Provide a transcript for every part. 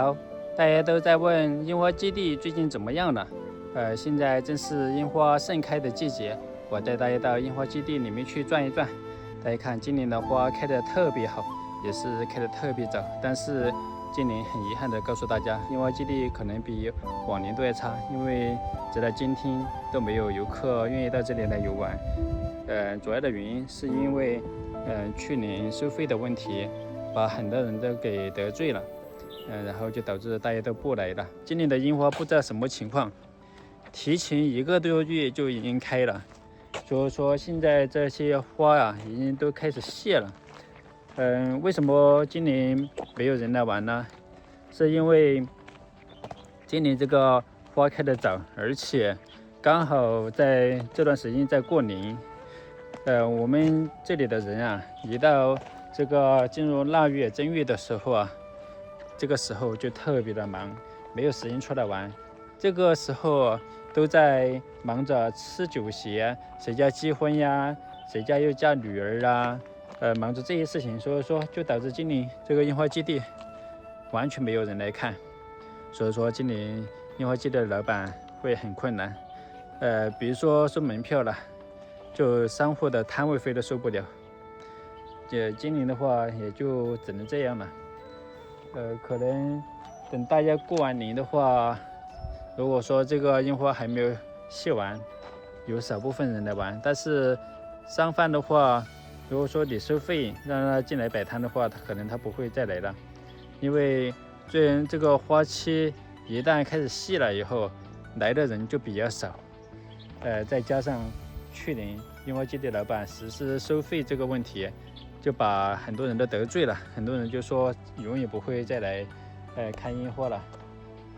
好，大家都在问樱花基地最近怎么样了？现在正是樱花盛开的季节，我带大家到樱花基地里面去转一转。大家看，今年的花开得特别好，也是开得特别早。但是今年很遗憾的告诉大家，樱花基地可能比往年都要差，因为直到今天都没有游客愿意到这里来游玩。主要的原因是因为去年收费的问题，把很多人都给得罪了。然后就导致大家都不来了。今年的樱花不知道什么情况，提前1个多月就已经开了，所以说现在这些花啊已经都开始谢了。为什么今年没有人来玩呢？是因为今年这个花开得早，而且刚好在这段时间在过年。我们这里的人啊，一到这个进入腊月、正月的时候啊，这个时候就特别的忙，没有时间出来玩。这个时候都在忙着吃酒席，谁家结婚呀，谁家又嫁女儿啊，忙着这些事情，所以说就导致今年这个樱花基地完全没有人来看。所以说今年樱花基地的老板会很困难。比如说收门票了，就商户的摊位费都收不了。今年的话也就只能这样了。可能等大家过完年的话，如果说这个樱花还没有谢完，有少部分人来玩。但是商贩的话，如果说你收费让他进来摆摊的话，可能他不会再来了，因为这个花期一旦开始谢了以后，来的人就比较少。再加上去年樱花基地老板实施收费这个问题，就把很多人都得罪了，很多人就说永远不会再来看樱花了。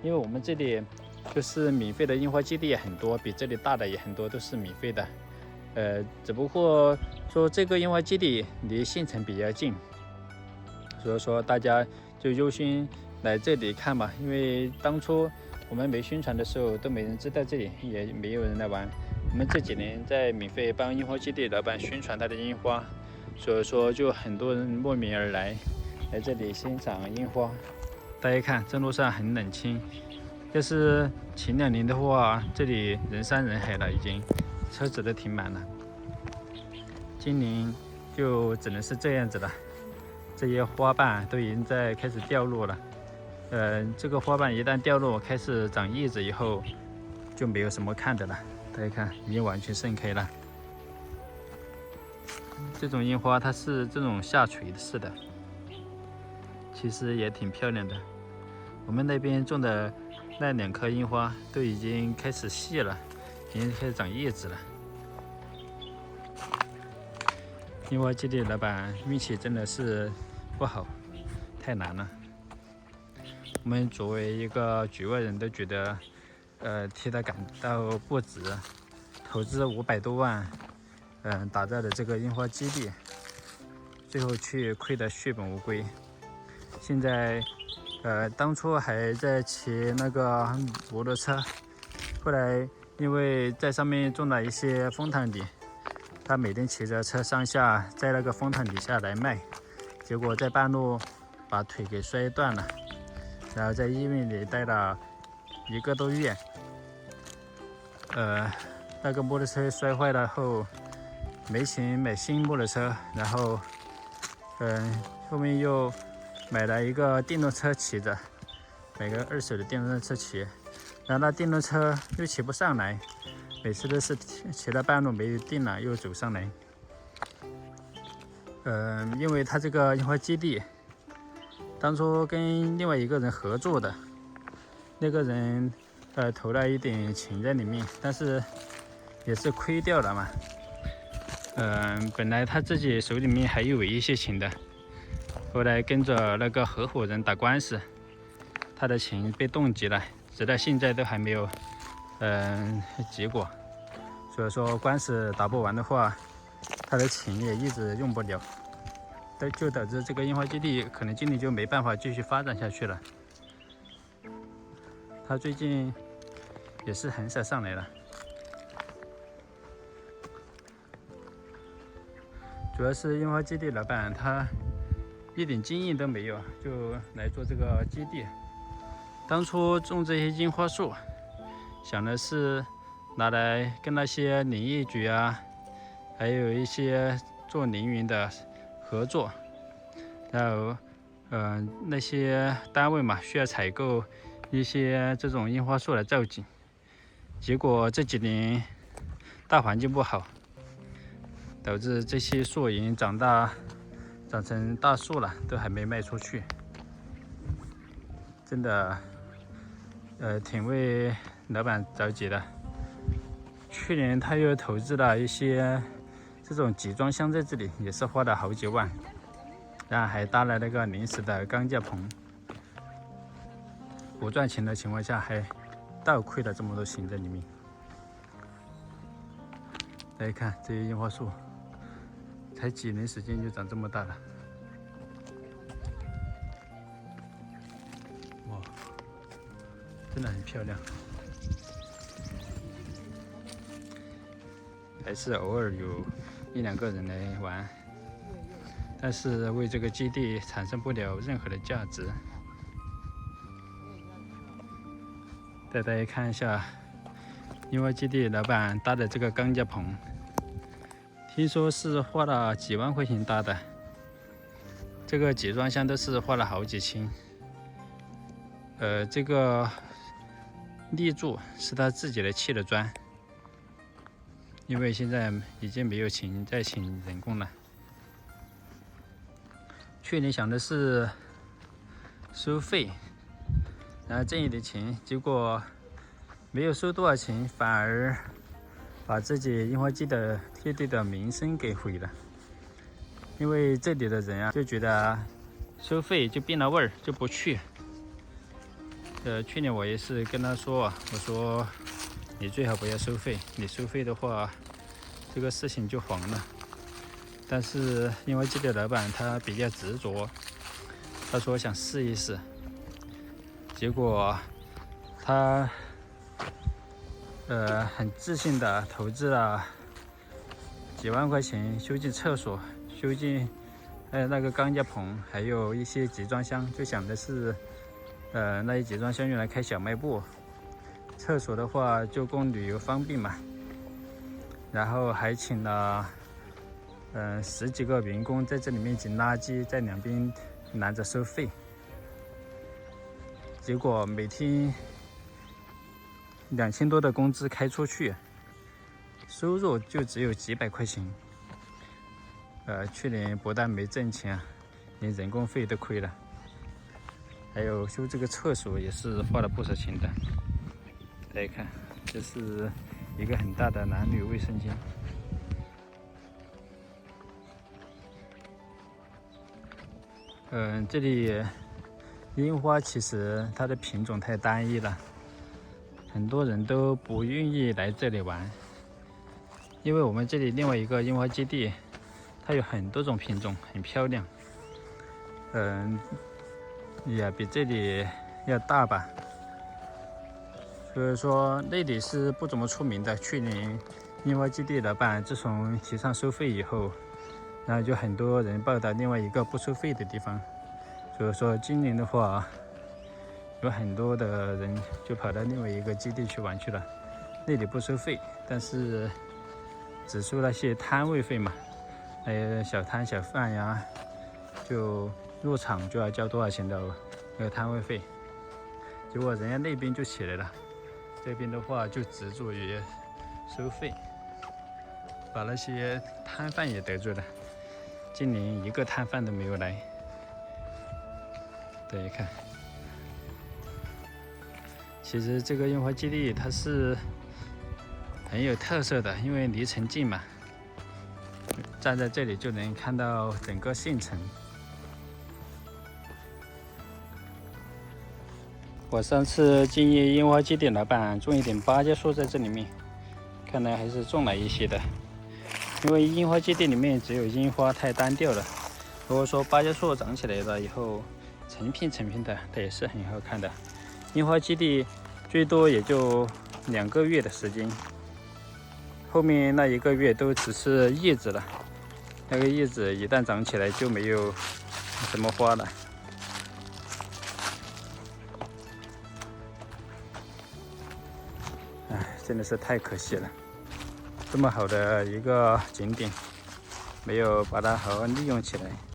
因为我们这里就是免费的樱花基地也很多，比这里大的也很多，都是免费的。只不过说这个樱花基地离县城比较近，所以说大家就优先来这里看吧。因为当初我们没宣传的时候都没人知道这里，也没有人来玩。我们这几年在免费帮樱花基地老板宣传他的樱花，所以说就很多人慕名而来这里欣赏樱花。大家看这路上很冷清，要是前2年的话，这里人山人海了，已经车子都停满了。今年就只能是这样子了，这些花瓣都已经在开始掉落了。这个花瓣一旦掉落开始长叶子以后，就没有什么看的了。大家看已经完全盛开了。这种樱花它是这种下垂式的，其实也挺漂亮的。我们那边种的那2棵樱花都已经开始谢了，已经开始长叶子了。樱花基地老板运气真的是不好，太难了。我们作为一个局外人都觉得替他感到不值，投资500多万打造的这个樱花基地，最后却亏得血本无归。现在当初还在骑那个摩托车，后来因为在上面种了一些枫糖李，他每天骑着车上下在那个枫糖底下来卖，结果在半路把腿给摔断了，然后在医院里待了1个多月。那个摩托车摔坏了后，没钱买新摩托车，然后后面又买了一个电动车骑着，买个2手的电动车骑，然后那电动车又骑不上来，每次都是骑到半路没电了又走上来。因为他这个樱花基地当初跟另外一个人合作的，那个人投了一点钱在里面，但是也是亏掉了嘛。本来他自己手里面还有一些钱的，后来跟着那个合伙人打官司，他的钱被冻结了，直到现在都还没有结果。所以说官司打不完的话，他的钱也一直用不了，就导致这个樱花基地可能今年就没办法继续发展下去了。他最近也是很少上来了，主要是樱花基地老板他一点经验都没有，就来做这个基地，当初种这些樱花树，想的是拿来跟那些林业局啊，还有一些做凌云的合作，然后那些单位嘛需要采购一些这种樱花树来造景。结果这几年大环境不好，导致这些树已经长成大树了，都还没卖出去，真的挺为老板着急的。去年他又投资了一些这种集装箱在这里，也是花了好几万，然后还搭了那个临时的钢架棚，不赚钱的情况下还倒亏了这么多钱在里面。大家看这些樱花树，才几年时间就长这么大了，哇，真的很漂亮。还是偶尔有1-2个人来玩，但是为这个基地产生不了任何的价值。带大家看一下樱花基地老板搭的这个钢架棚，听说是花了几万块钱搭的，这个集装箱都是花了好几千。这个立柱是他自己的砌的砖，因为现在已经没有钱再请人工了。去年想的是收费，然后挣一点钱，结果没有收多少钱，反而把自己樱花基地的名声给毁了。因为这里的人啊，就觉得收费就变了味儿，就不去。去年我也是跟他说，我说你最好不要收费，你收费的话，这个事情就黄了。但是樱花基地的老板他比较执着，他说想试一试，结果他很自信的投资了几万块钱修建厕所，修建那个钢架棚，还有一些集装箱，就想的是那些集装箱用来开小卖部，厕所的话就供旅游方便嘛。然后还请了10几个员工在这里面捡垃圾，在两边拦着收费。结果每天2000多的工资开出去，收入就只有几百块钱。去年不但没挣钱，连人工费都亏了。还有修这个厕所也是花了不少钱的。大家看，这是一个很大的男女卫生间。这里樱花其实它的品种太单一了，很多人都不愿意来这里玩。因为我们这里另外一个樱花基地，它有很多种品种，很漂亮。也比这里要大吧，所以说那里是不怎么出名的。去年樱花基地老板自从提倡收费以后，然后就很多人报到另外一个不收费的地方，所以说今年的话，有很多的人就跑到另外一个基地去玩去了。那里不收费，但是只收那些摊位费嘛，还有小摊小贩呀，就入场就要交多少钱的那个摊位费。结果人家那边就起来了，这边的话就执着于收费，把那些摊贩也得罪了。今年一个摊贩都没有来。大家看，其实这个樱花基地它是很有特色的，因为离城近嘛，站在这里就能看到整个县城。我上次建议樱花基地老板种一点芭蕉树在这里面，看来还是种了一些的。因为樱花基地里面只有樱花太单调了，如果说芭蕉树长起来了以后，成片成片的，它也是很好看的。樱花基地最多也就2个月的时间，后面那1个月都只是叶子了，那个叶子一旦长起来就没有什么花了。真的是太可惜了，这么好的一个景点，没有把它好好利用起来。